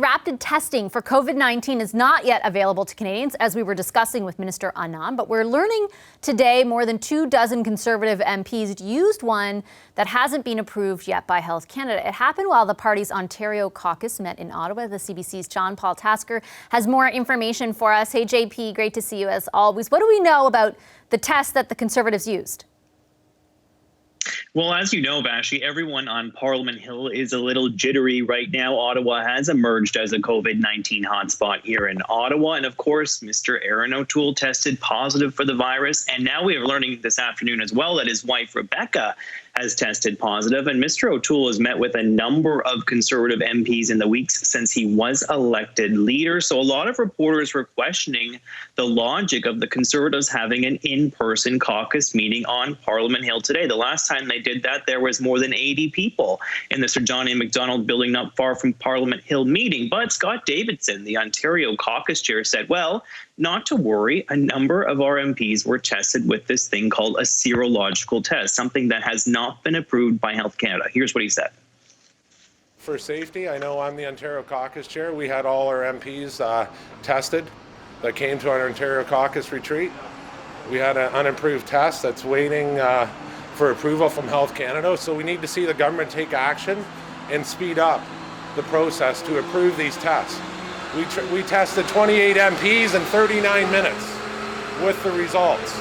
Rapid testing for COVID-19 is not yet available to Canadians, as we were discussing with Minister Anand, but we're learning today more than 24 Conservative MPs used one that hasn't been approved yet by Health Canada. It happened while the party's Ontario caucus met in Ottawa. The CBC's John Paul Tasker has more information for us. Hey, JP, great to see you as always. What do we know about the test that the Conservatives used? Well, as you know, Vashi, everyone on Parliament Hill is a little jittery right now. Ottawa has emerged as a COVID-19 hotspot here in Ottawa. And of course, Mr. Aaron O'Toole tested positive for the virus. And now we are learning this afternoon as well that his wife, Rebecca, has tested positive. And Mr. O'Toole has met with a number of Conservative MPs in the weeks since he was elected leader. So a lot of reporters were questioning the logic of the Conservatives having an in-person caucus meeting on Parliament Hill today. The last time they did that, there was more than 80 people in the Sir John A. Macdonald building not far from Parliament Hill meeting. But Scot Davidson, the Ontario caucus chair, said, well, not to worry, a number of our MPs were tested with this thing called a serological test, something that has not been approved by Health Canada. Here's what he said. For safety, I know I'm the Ontario caucus chair. We had all our MPs tested that came to our Ontario caucus retreat. We had an unapproved test that's waiting for approval from Health Canada. So we need to see the government take action and speed up the process to approve these tests. We tested 28 MPs in 39 minutes with the results.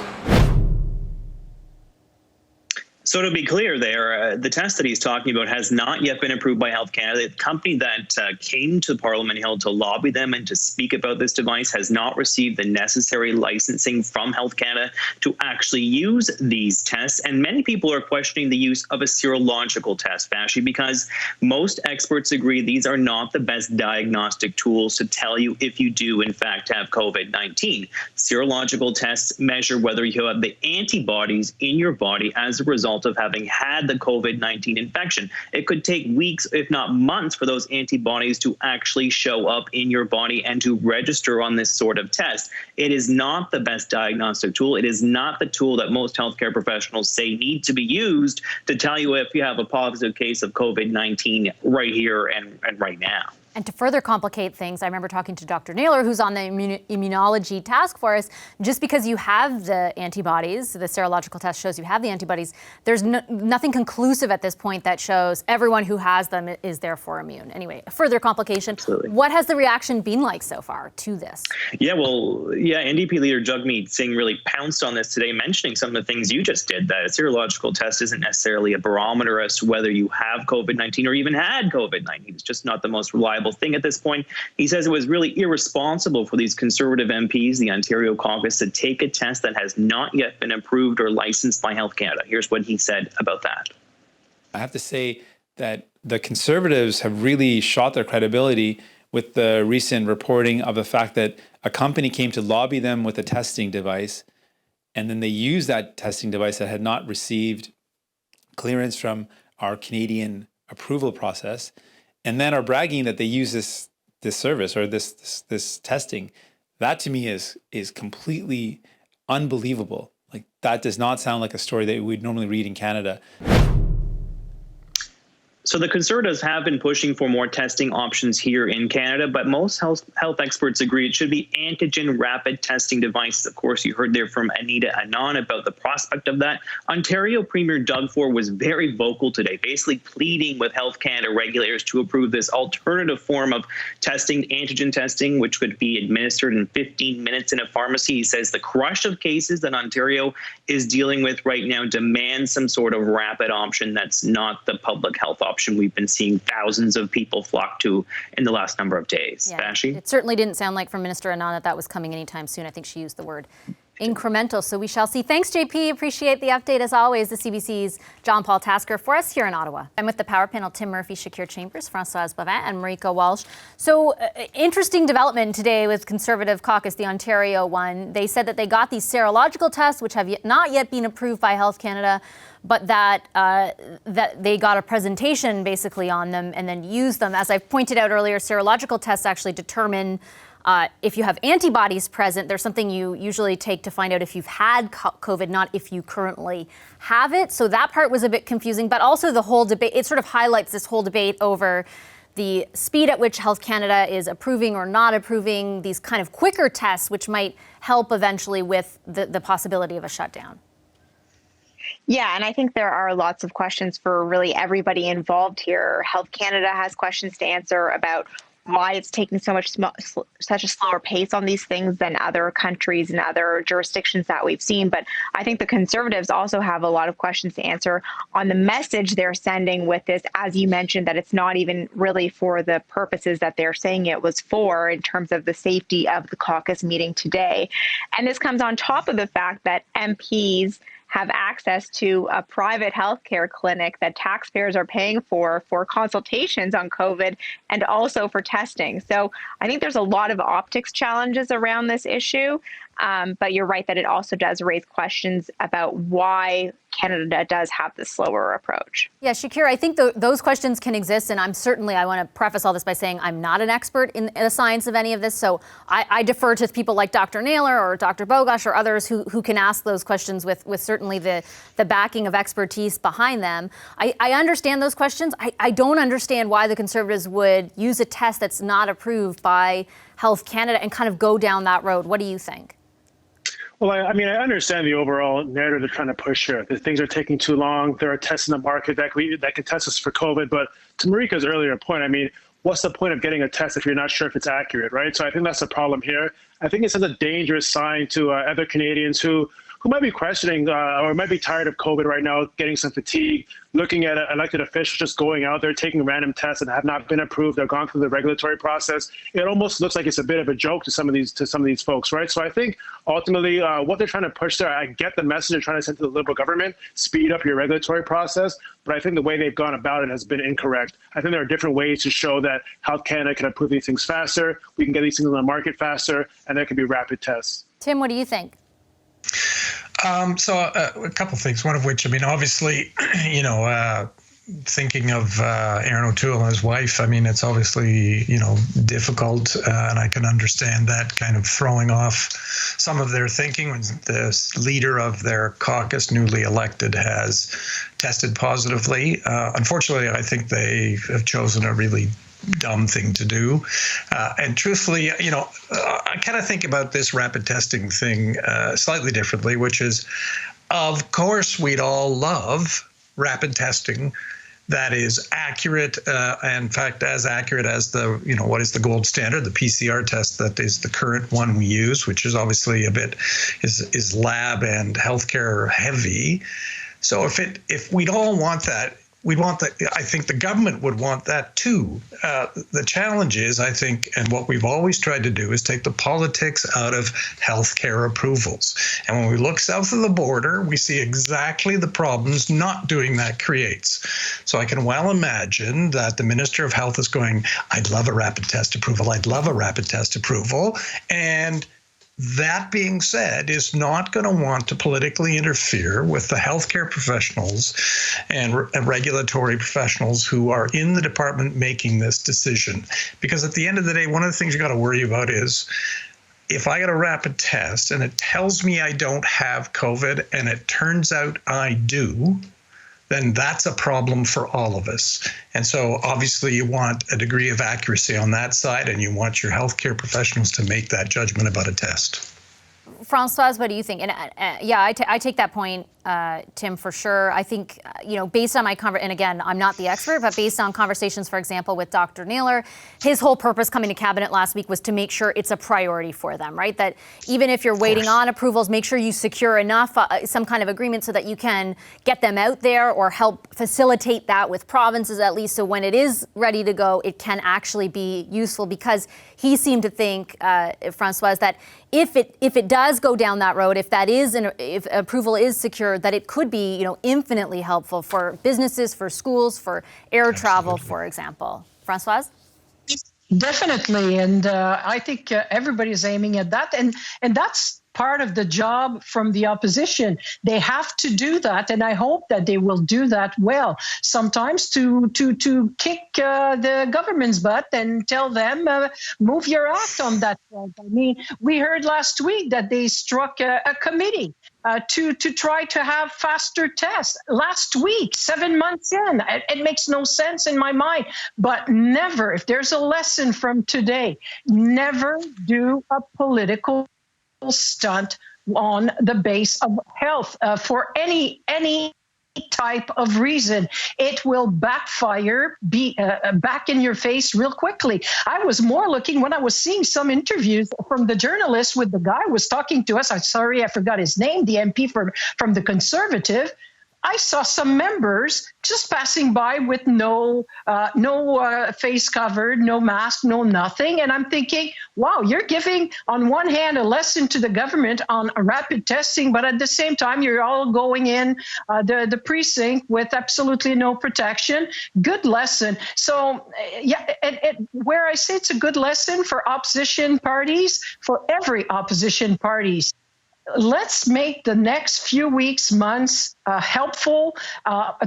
So to be clear there, the test that he's talking about has not yet been approved by Health Canada. The company that came to Parliament Hill to lobby them and to speak about this device has not received the necessary licensing from Health Canada to actually use these tests. And many people are questioning the use of a serological test, Vashi, because most experts agree these are not the best diagnostic tools to tell you if you do, in fact, have COVID-19. Serological tests measure whether you have the antibodies in your body as a result of having had the COVID-19 infection. It could take weeks, if not months, for those antibodies to actually show up in your body and to register on this sort of test. It is not the best diagnostic tool. It is not the tool that most healthcare professionals say need to be used to tell you if you have a positive case of COVID-19 right here and right now. And to further complicate things, I remember talking to Dr. Naylor, who's on the immunology task force. Just because you have the antibodies, the serological test shows you have the antibodies, there's nothing conclusive at this point that shows everyone who has them is therefore immune. Anyway, a further complication. Absolutely. What has the reaction been like so far to this? NDP leader Jagmeet Singh really pounced on this today, mentioning some of the things you just did, that a serological test isn't necessarily a barometer as to whether you have COVID-19 or even had COVID-19. It's just not the most reliable thing at this point. He says it was really irresponsible for these Conservative MPs, the Ontario caucus, to take a test that has not yet been approved or licensed by Health Canada. Here's what he said about that. I have to say that the Conservatives have really shot their credibility with the recent reporting of the fact that a company came to lobby them with a testing device, and then they used that testing device that had not received clearance from our Canadian approval process, and then are bragging that they use this service or this testing. That to me is completely unbelievable. Like, that does not sound like a story that we'd normally read in Canada. So the Conservatives have been pushing for more testing options here in Canada, but most health experts agree it should be antigen rapid testing devices. Of course, you heard there from Anita Anand about the prospect of that. Ontario Premier Doug Ford was very vocal today, basically pleading with Health Canada regulators to approve this alternative form of testing, antigen testing, which could be administered in 15 minutes in a pharmacy. He says the crush of cases that Ontario is dealing with right now demands some sort of rapid option that's not the public health option we've been seeing thousands of people flock to in the last number of days. Yeah, Vashi? it certainly didn't sound like from Minister Anand that was coming anytime soon. I think she used the word incremental, so we shall see. Thanks, JP. Appreciate the update as always. The CBC's John Paul Tasker for us here in Ottawa. I'm with the Power Panel, Tim Murphy, Shakir Chambers, Françoise Bavin, and Marika Walsh. So interesting development today with Conservative caucus, the Ontario one. They said that they got these serological tests, which have not yet been approved by Health Canada, but that they got a presentation basically on them and then used them. As I pointed out earlier, serological tests actually determine if you have antibodies present. There's something you usually take to find out if you've had COVID, not if you currently have it. So that part was a bit confusing, but also the whole debate, it sort of highlights this whole debate over the speed at which Health Canada is approving or not approving these kind of quicker tests, which might help eventually with the possibility of a shutdown. Yeah, and I think there are lots of questions for really everybody involved here. Health Canada has questions to answer about why it's taking such a slower pace on these things than other countries and other jurisdictions that we've seen. But I think the Conservatives also have a lot of questions to answer on the message they're sending with this, as you mentioned, that it's not even really for the purposes that they're saying it was for in terms of the safety of the caucus meeting today. And this comes on top of the fact that MPs have access to a private healthcare clinic that taxpayers are paying for consultations on COVID and also for testing. So I think there's a lot of optics challenges around this issue. But you're right that it also does raise questions about why Canada does have this slower approach. Yeah, Shakir, I think those questions can exist. And I want to preface all this by saying I'm not an expert in the science of any of this. So I defer to people like Dr. Naylor or Dr. Bogosh or others who can ask those questions with certainly the backing of expertise behind them. I understand those questions. I don't understand why the Conservatives would use a test that's not approved by Health Canada and kind of go down that road. What do you think? Well, I understand the overall narrative they're trying to push here. That things are taking too long. There are tests in the market that can test us for COVID. But to Marika's earlier point, what's the point of getting a test if you're not sure if it's accurate, right? So I think that's the problem here. I think it sends a dangerous sign to other Canadians who might be questioning or might be tired of COVID right now, getting some fatigue, looking at elected officials just going out there, taking random tests and have not been approved or gone through the regulatory process. It almost looks like it's a bit of a joke to some of these folks, right? So I think ultimately what they're trying to push there, I get the message they're trying to send to the Liberal government, speed up your regulatory process, but I think the way they've gone about it has been incorrect. I think there are different ways to show that Health Canada can approve these things faster, we can get these things on the market faster, and there can be rapid tests. Tim, what do you think? So a couple of things, one of which, obviously, thinking of Aaron O'Toole and his wife, it's obviously, difficult, and I can understand that kind of throwing off some of their thinking when the leader of their caucus, newly elected, has tested positively. Unfortunately, I think they have chosen a really dumb thing to do. And truthfully, I kind of think about this rapid testing thing slightly differently, which is, of course, we'd all love rapid testing that is accurate, in fact, as accurate as what is the gold standard, the PCR test that is the current one we use, which is obviously is lab and healthcare heavy. So if we'd all want that, I think the government would want that too. The challenge is, I think, and what we've always tried to do is take the politics out of healthcare approvals. And when we look south of the border, we see exactly the problems not doing that creates. So I can well imagine that the Minister of Health is going, I'd love a rapid test approval. I'd love a rapid test approval. And that being said, is not going to want to politically interfere with the healthcare professionals and regulatory professionals who are in the department making this decision. Because at the end of the day, one of the things you got to worry about is if I get a rapid test and it tells me I don't have COVID and it turns out I do, then that's a problem for all of us. And so obviously you want a degree of accuracy on that side, and you want your healthcare professionals to make that judgment about a test. Françoise, what do you think? And I take that point, Tim, for sure. I think, based on my and again, I'm not the expert, but based on conversations, for example, with Dr. Naylor, his whole purpose coming to cabinet last week was to make sure it's a priority for them, right? That even if you're waiting on approvals, make sure you secure enough, some kind of agreement so that you can get them out there or help facilitate that with provinces at least. So when it is ready to go, it can actually be useful, because he seemed to think, Françoise, that if it does go down that road, if approval is secured, that it could be, infinitely helpful for businesses, for schools, for air travel, for example. Françoise? Definitely, and I think everybody is aiming at that, and that's part of the job from the opposition. They have to do that, and I hope that they will do that well. Sometimes to kick the government's butt and tell them, move your act on that front. I mean, we heard last week that they struck a committee to try to have faster tests. Last week, 7 months in, it makes no sense in my mind. But never, if there's a lesson from today, never do a political stunt on the base of health for any type of reason. It will backfire, be back in your face real quickly. I was more looking when I was seeing some interviews from the journalist with the guy who was talking to us. I'm sorry, I forgot his name, the MP from the Conservative. I saw some members just passing by with no face covered, no mask, no nothing. And I'm thinking, wow, you're giving, on one hand, a lesson to the government on rapid testing, but at the same time, you're all going in the precinct with absolutely no protection. Good lesson. So, yeah, where I say it's a good lesson for opposition parties, for every opposition parties, let's make the next few weeks, months helpful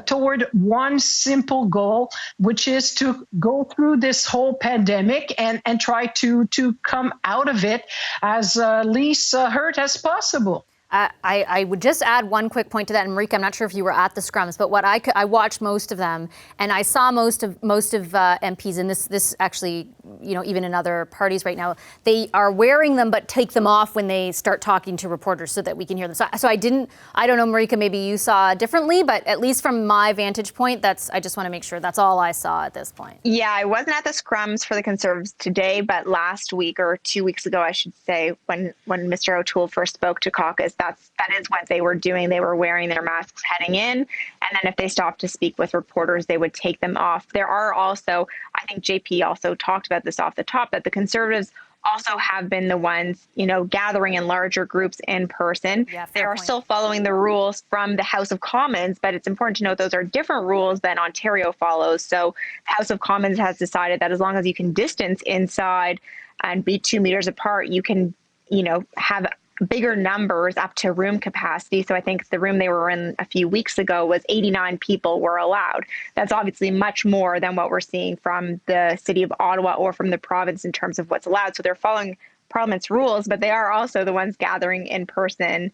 toward one simple goal, which is to go through this whole pandemic and try to come out of it as least hurt as possible. I would just add one quick point to that, and Marika, I'm not sure if you were at the scrums, but what I watched most of them, and I saw most of MPs, and this actually, you know, even in other parties right now, they are wearing them but take them off when they start talking to reporters so that we can hear them. So I don't know, Marika, maybe you saw differently, but at least from my vantage point, I just want to make sure that's all I saw at this point. Yeah, I wasn't at the scrums for the Conservatives today, but last week, or 2 weeks ago, I should say, when Mr. O'Toole first spoke to caucus, that is what they were doing. They were wearing their masks heading in, and then if they stopped to speak with reporters, they would take them off. There are also, I think JP also talked about this off the top, that the Conservatives also have been the ones, you know, gathering in larger groups in person. Yeah, they are still following the rules from the House of Commons, but it's important to note those are different rules than Ontario follows. So the House of Commons has decided that as long as you can distance inside and be 2 meters apart, you can, you know, have bigger numbers up to room capacity. So I think the room they were in a few weeks ago was 89 people were allowed. That's obviously much more than what we're seeing from the city of Ottawa or from the province in terms of what's allowed. So they're following Parliament's rules, but they are also the ones gathering in person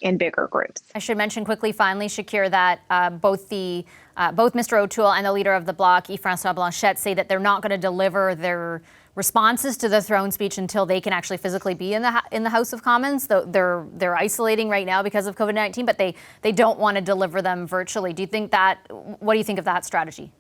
in bigger groups. I should mention quickly, finally, Shakir, that both Mr. O'Toole and the leader of the Bloc, Yves-François Blanchet, say that they're not going to deliver their responses to the throne speech until they can actually physically be in the House of Commons. They're isolating right now because of COVID-19, but they don't want to deliver them virtually. What do you think of that strategy?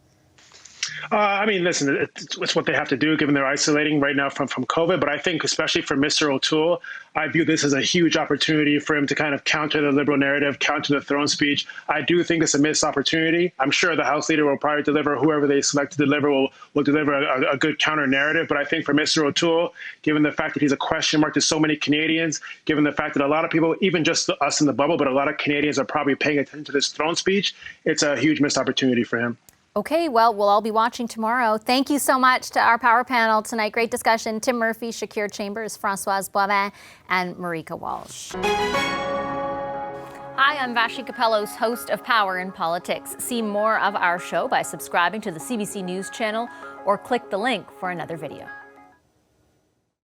I mean, listen, it's what they have to do given they're isolating right now from COVID. But I think especially for Mr. O'Toole, I view this as a huge opportunity for him to kind of counter the Liberal narrative, counter the throne speech. I do think it's a missed opportunity. I'm sure the House leader will probably deliver, whoever they select to deliver will deliver a good counter narrative. But I think for Mr. O'Toole, given the fact that he's a question mark to so many Canadians, given the fact that a lot of people, even just us in the bubble, but a lot of Canadians are probably paying attention to this throne speech, it's a huge missed opportunity for him. Okay, well, we'll all be watching tomorrow. Thank you so much to our power panel tonight. Great discussion. Tim Murphy, Shakir Chambers, Françoise Boivin, and Marika Walsh. Hi, I'm Vashi Capellos, host of Power in Politics. See more of our show by subscribing to the CBC News channel or click the link for another video.